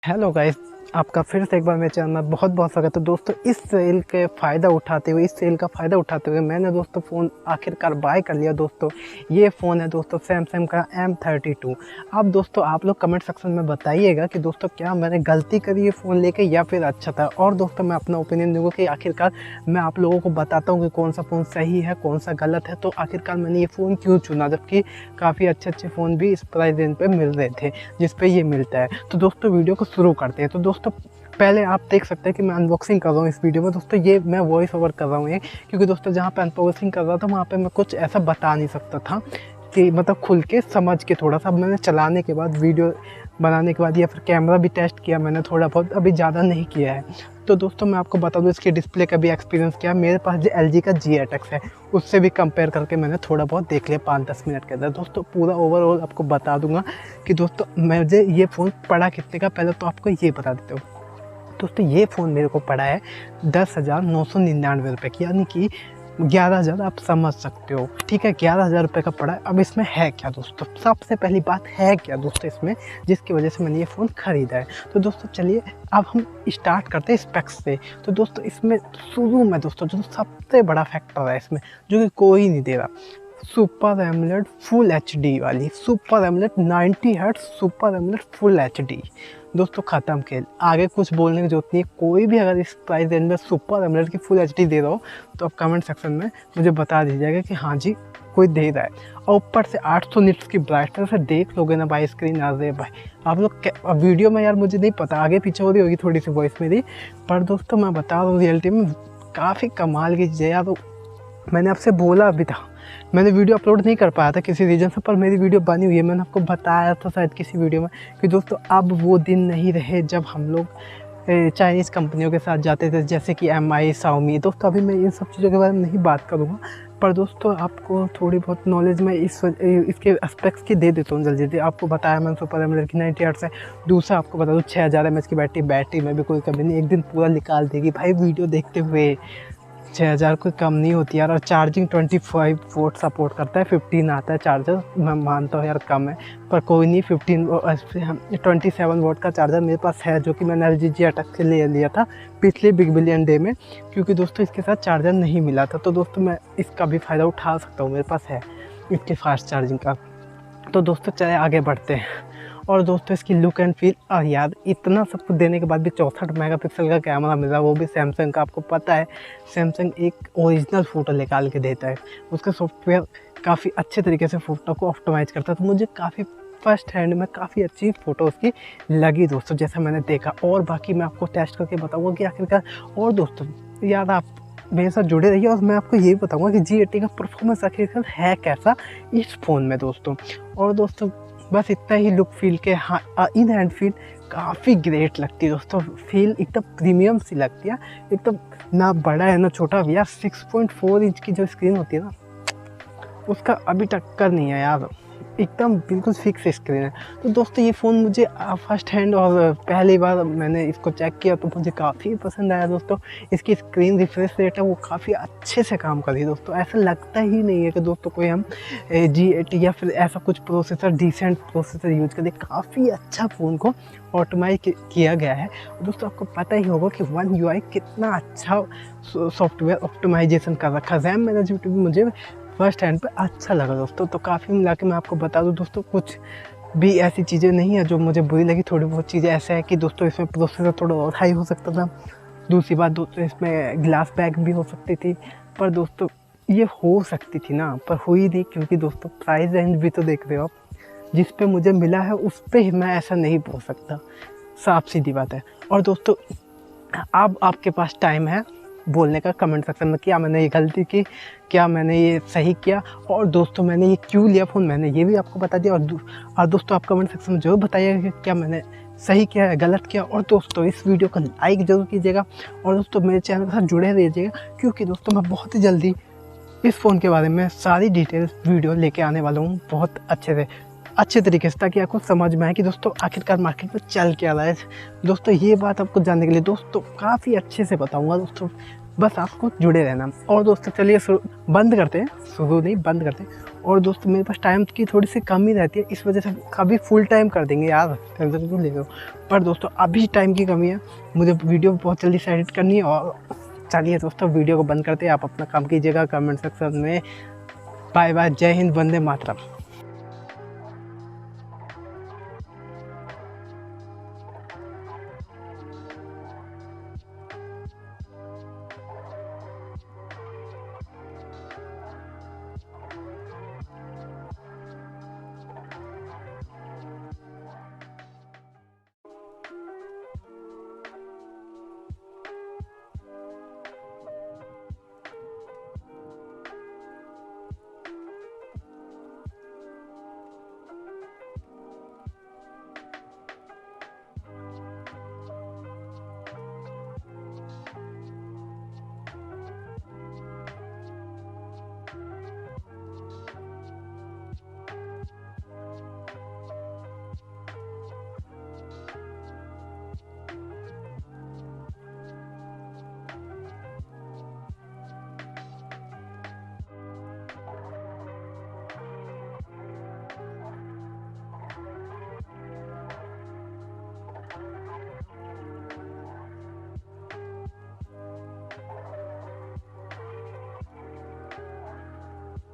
Hello guys, आपका फिर से एक बार मेरे चैनल में बहुत बहुत स्वागत है। दोस्तों इस सेल का फ़ायदा उठाते हुए मैंने दोस्तों फ़ोन आखिरकार बाय कर लिया। दोस्तों ये फ़ोन है दोस्तों सैमसंग का M32। अब दोस्तों आप लोग कमेंट सेक्शन में बताइएगा कि दोस्तों क्या मैंने गलती करी ये फ़ोन लेके या फिर अच्छा था। और दोस्तों मैं अपना ओपिनियन दूँगा कि आखिरकार मैं आप लोगों को बताता हूँ कि कौन सा फ़ोन सही है कौन सा गलत है। तो आखिरकार मैंने ये फ़ोन क्यों चुना, जबकि काफ़ी अच्छे फ़ोन भी इस प्राइस रेंज पर मिल रहे थे जिस पर ये मिलता है। तो दोस्तों वीडियो को शुरू करते हैं। तो दोस्तों पहले आप देख सकते हैं कि मैं अनबॉक्सिंग कर रहा हूँ इस वीडियो में। दोस्तों ये मैं वॉइस ओवर कर रहा हूँ ये, क्योंकि दोस्तों जहाँ पे अनबॉक्सिंग कर रहा था वहाँ पे मैं कुछ ऐसा बता नहीं सकता था कि मतलब खुल के समझ के थोड़ा सा मैंने चलाने के बाद वीडियो बनाने के बाद या फिर कैमरा भी टेस्ट किया मैंने थोड़ा बहुत, अभी ज़्यादा नहीं किया है। तो दोस्तों मैं आपको बता दूँ इसके डिस्प्ले का भी एक्सपीरियंस किया। मेरे पास जो LG का G8X है उससे भी कंपेयर करके मैंने थोड़ा बहुत देख लिया 5-10 मिनट के अंदर। दोस्तों पूरा ओवरऑल आपको बता दूंगा कि दोस्तों मुझे ये फ़ोन पड़ा कितने का, पहले तो आपको ये बता देता हूँ। दोस्तों ये फ़ोन मेरे को पड़ा है 10,999 रुपये की, यानी कि 11,000 आप समझ सकते हो। ठीक है, 11,000 रुपये का पड़ा है। अब इसमें है क्या दोस्तों, सबसे पहली बात है क्या दोस्तों इसमें जिसकी वजह से मैंने ये फ़ोन ख़रीदा है। तो दोस्तों चलिए अब हम स्टार्ट करते हैं स्पेक्स से। तो दोस्तों इसमें शुरू में दोस्तों जो सबसे बड़ा फैक्टर है इसमें जो कि कोई नहीं दे रहा, सुपर एमोलेड फुल HD वाली, super AMOLED 90 hertz super AMOLED full HD। दोस्तों ख़त्म खेल, आगे कुछ बोलने की जरूरत नहीं है। कोई भी अगर इस प्राइस रेंज में सुपर एमोलेड की फुल HD दे रहा हो तो आप कमेंट सेक्शन में मुझे बता दीजिएगा कि हाँ जी कोई दे रहा है। और ऊपर से 800 निट्स की ब्राइटनेस से देख लोगे ना भाई स्क्रीन। आ रहे भाई आप लोग वीडियो में, यार मुझे नहीं पता आगे पीछे हो रही होगी थोड़ी सी वॉइस मेरी, पर दोस्तों मैं बता रहा हूँ रियलिटी में काफ़ी कमाल की चीज़ है यार। मैंने आपसे बोला भी था, मैंने वीडियो अपलोड नहीं कर पाया था किसी रीज़न से, पर मेरी वीडियो बनी हुई है। मैंने आपको बताया था शायद किसी वीडियो में कि दोस्तों अब वो दिन नहीं रहे जब हम लोग चाइनीज़ कंपनियों के साथ जाते थे जैसे कि MI Xiaomi। दोस्तों अभी मैं इन सब चीज़ों के बारे में नहीं बात करूँगा, पर दोस्तों आपको थोड़ी बहुत नॉलेज मैं इसके एस्पेक्ट्स की दे देता हूँ जल्दी जल्दी। आपको बताया मैंने सुपर एमोलेड की 90 हर्ट्ज है। दूसरा आपको बता दूँ 6000 mAh की बैटरी में भी कोई कमी नहीं, एक दिन पूरा निकाल देगी भाई वीडियो देखते हुए। 6000 कोई कम नहीं होती यार। और चार्जिंग 25 वोट सपोर्ट करता है, 15 आता है चार्जर। मैं मानता हूँ यार कम है, पर कोई नहीं, 27 वोट का चार्जर मेरे पास है जो कि मैंने LG G8X के लिए लिया था पिछले बिग बिलियन डे में, क्योंकि दोस्तों इसके साथ चार्जर नहीं मिला था। तो दोस्तों मैं इसका भी फ़ायदा उठा सकता हूँ, मेरे पास है इसके फास्ट चार्जिंग का। तो दोस्तों चले आगे बढ़ते हैं। और दोस्तों इसकी लुक एंड फील, और यार इतना सब कुछ देने के बाद भी 64 मेगापिक्सल का कैमरा मिला, वो भी सैमसंग का। आपको पता है सैमसंग एक ओरिजिनल फ़ोटो निकाल के देता है, उसका सॉफ्टवेयर काफ़ी अच्छे तरीके से फ़ोटो को ऑप्टिमाइज़ करता है। तो मुझे काफ़ी फर्स्ट हैंड में काफ़ी अच्छी फ़ोटो उसकी लगी दोस्तों, जैसा मैंने देखा। और बाकी मैं आपको टेस्ट करके बताऊँगा कि आखिरकार। और दोस्तों यार आप मेरे साथ जुड़े रहिए और मैं आपको ये बताऊँगा कि G80 का परफॉर्मेंस आखिरकार है कैसा इस फ़ोन में दोस्तों। और दोस्तों बस इतना ही लुक फील के, हाँ इन हैंड फील काफ़ी ग्रेट लगती है दोस्तों। फील एकदम प्रीमियम सी लगती है, एकदम ना बड़ा है ना छोटा। यार 6.4 इंच की जो स्क्रीन होती है ना उसका अभी टक्कर नहीं है यार, एकदम बिल्कुल फिक्स स्क्रीन है। तो दोस्तों ये फ़ोन मुझे फर्स्ट हैंड और पहली बार मैंने इसको चेक किया तो मुझे काफ़ी पसंद आया दोस्तों। इसकी स्क्रीन रिफ्रेश रेट है वो काफ़ी अच्छे से काम कर रही है दोस्तों। ऐसा लगता ही नहीं है कि दोस्तों कोई हम G80 या फिर ऐसा कुछ प्रोसेसर डिसेंट प्रोसेसर यूज करें। काफ़ी अच्छा फ़ोन को ऑटोमाइज किया गया है। दोस्तों आपको पता ही होगा कि One UI कितना अच्छा सॉफ्टवेयर ऑप्टिमाइजेशन कर रखा है। रैम मैनेजमेंट भी मुझे फर्स्ट हैंड पे अच्छा लगा दोस्तों। तो काफ़ी मिला के मैं आपको बता दूं दोस्तों, कुछ भी ऐसी चीज़ें नहीं है जो मुझे बुरी लगी। थोड़ी बहुत चीज़ें ऐसे है कि दोस्तों इसमें प्रोसेसर थोड़ा और हाई हो सकता था। दूसरी बात दोस्तों इसमें ग्लास बैक भी हो सकती थी, पर दोस्तों ये हो सकती थी ना, पर हुई नहीं, क्योंकि दोस्तों प्राइस रेंज भी तो देख रहे हो आप, जिस पे मुझे मिला है उस पर मैं ऐसा नहीं बोल सकता, साफ सीधी बात है। और दोस्तों अब आपके पास टाइम है बोलने का कमेंट सेक्शन में, क्या मैंने ये गलती की, क्या मैंने ये सही किया, और दोस्तों मैंने ये क्यों लिया फ़ोन, मैंने ये भी आपको बता दिया। और दोस्तों आप कमेंट सेक्शन में ज़रूर बताइएगा कि क्या मैंने सही किया है गलत किया। और दोस्तों इस वीडियो को लाइक ज़रूर कीजिएगा और दोस्तों मेरे चैनल के साथ जुड़े रहिएगा, क्योंकि दोस्तों मैं बहुत ही जल्दी इस फ़ोन के बारे में सारी डिटेल्स वीडियो लेके आने वाला हूँ बहुत अच्छे तरीके से, ताकि आपको समझ में आए कि दोस्तों आखिरकार मार्केट में चल क्या रहा है। दोस्तों ये बात आपको जानने के लिए दोस्तों काफ़ी अच्छे से बताऊंगा दोस्तों, बस आपको जुड़े रहना। और दोस्तों चलिए बंद करते हैं, शुरू नहीं बंद करते हैं। और दोस्तों मेरे पास टाइम की थोड़ी सी कमी रहती है, इस वजह से कभी फुल टाइम कर देंगे यार, टेंशन क्यों ले रहे हो। पर दोस्तों अभी टाइम की कमी है, मुझे वीडियो बहुत जल्दी से एडिट करनी है। और चलिए दोस्तों वीडियो को बंद करते हैं, आप अपना काम कीजिएगा कमेंट सेक्शन में। बाय बाय, जय हिंद, वंदे मातरम।